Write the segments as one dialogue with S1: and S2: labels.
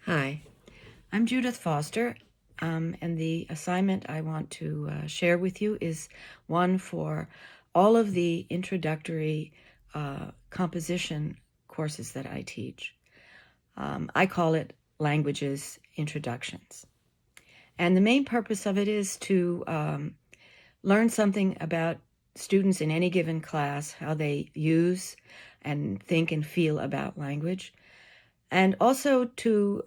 S1: Hi, I'm Judith Foster, and the assignment I want to share with you is one for all of the introductory composition courses that I teach. I call it Languages Introductions. And the main purpose of it is to learn something about students in any given class, how they use and think and feel about language, and also to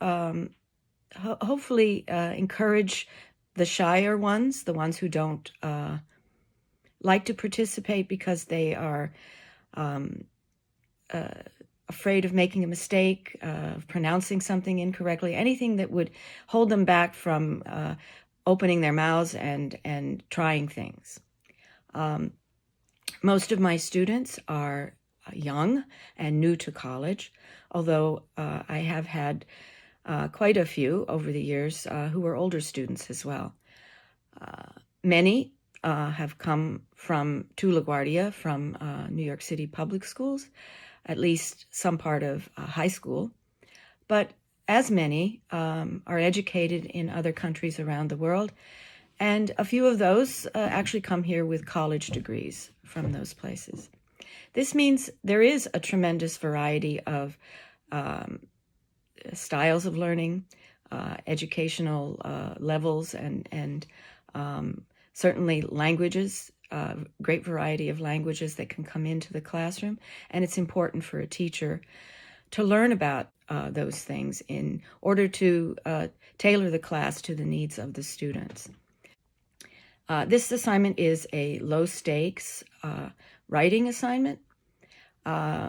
S1: hopefully encourage the shyer ones, the ones who don't like to participate because they are afraid of making a mistake, of pronouncing something incorrectly, anything that would hold them back from opening their mouths and trying things. Most of my students are young and new to college, although I have had quite a few over the years who were older students as well. Many have come to LaGuardia from New York City public schools, at least some part of high school, but as many are educated in other countries around the world, and a few of those actually come here with college degrees from those places. This means there is a tremendous variety of styles of learning, educational levels, and certainly languages, great variety of languages that can come into the classroom. And it's important for a teacher to learn about those things in order to tailor the class to the needs of the students. This assignment is a low-stakes writing assignment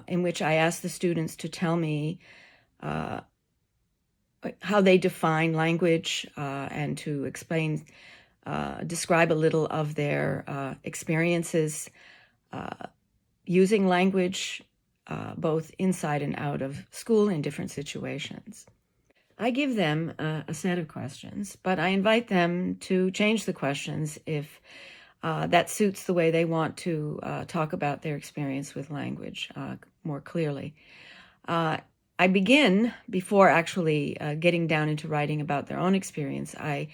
S1: in which I ask the students to tell me how they define language and to describe a little of their experiences using language both inside and out of school in different situations. I give them a set of questions, but I invite them to change the questions if that suits the way they want to talk about their experience with language more clearly. I begin, before actually getting down into writing about their own experience, I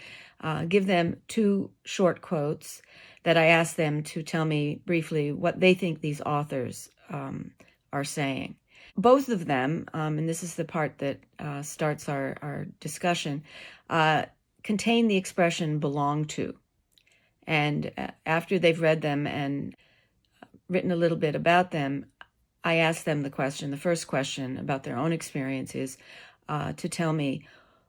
S1: give them two short quotes that I ask them to tell me briefly what they think these authors are saying. Both of them, and this is the part that starts our discussion, contain the expression belong to. And after they've read them and written a little bit about them, I ask them the first question about their own experience is to tell me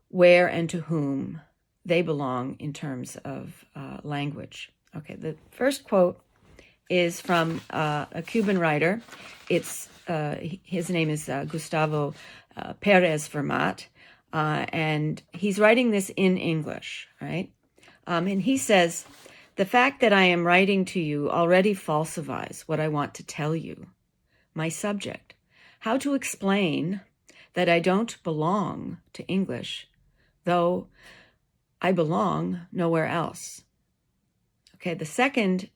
S1: where and to whom they belong in terms of language. Okay, the first quote is from a Cuban writer. His name is Gustavo Perez Vermat, and he's writing this in English, right? And he says, "The fact that I am writing to you already falsifies what I want to tell you. My subject, how to explain that I don't belong to English, though I belong nowhere else." Okay, the second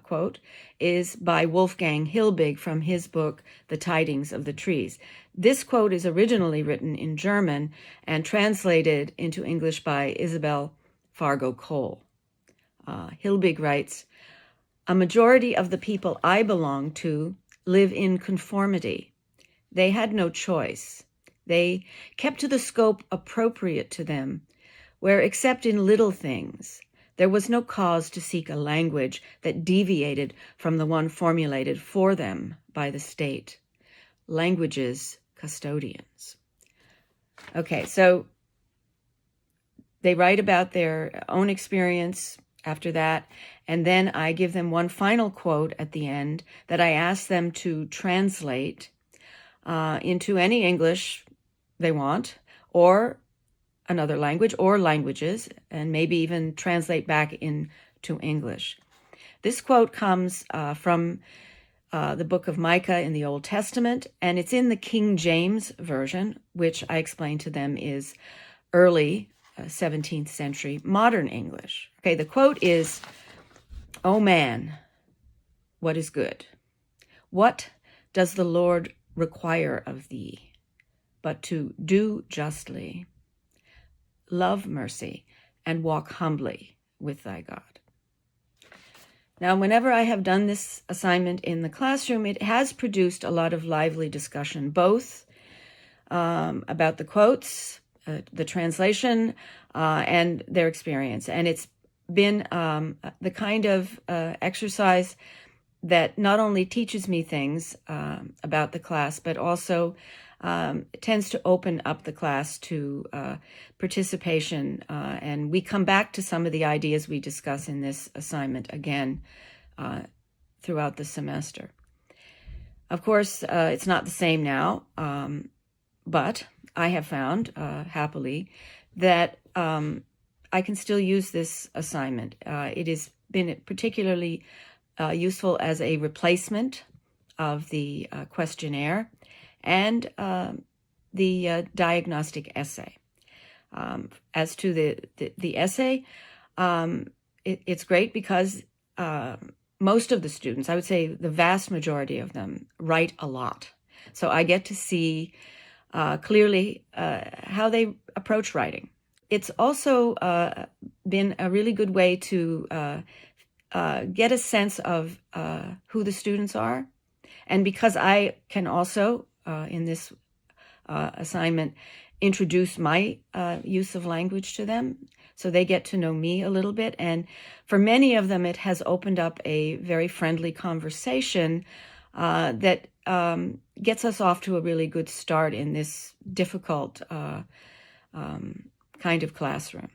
S1: quote is by Wolfgang Hilbig from his book, The Tidings of the Trees. This quote is originally written in German and translated into English by Isabel Fargo Cole. Hilbig writes, "A majority of the people I belong to live in conformity. They had no choice. They kept to the scope appropriate to them, where, except in little things, there was no cause to seek a language that deviated from the one formulated for them by the state. Language's custodians." Okay, so they write about their own experience after that, and then I give them one final quote at the end that I ask them to translate into any English they want, or another language, or languages, and maybe even translate back into English. This quote comes from the book of Micah in the Old Testament, and it's in the King James Version, which I explained to them is early 17th century modern English. Okay, the quote is, "O man, what is good? What does the Lord require of thee, but to do justly, love mercy, and walk humbly with thy God. Now, whenever I have done this assignment in the classroom, it has produced a lot of lively discussion, both about the quotes, the translation, and their experience. And it's been the kind of exercise that not only teaches me things about the class, but also tends to open up the class to participation. And we come back to some of the ideas we discuss in this assignment again throughout the semester. Of course, it's not the same now, but I have found, happily, that I can still use this assignment. It has been particularly useful as a replacement of the questionnaire and the diagnostic essay. As to the essay, it's great because most of the students, I would say the vast majority of them, write a lot. So I get to see clearly how they approach writing. It's also been a really good way to get a sense of who the students are. And because I can also, in this assignment, introduce my use of language to them, so they get to know me a little bit. And for many of them, it has opened up a very friendly conversation that gets us off to a really good start in this difficult kind of classroom.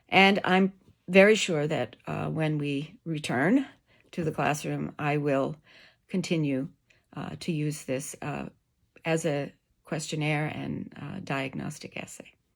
S1: And I'm very sure that when we return to the classroom, I will continue to use this as a questionnaire and diagnostic essay.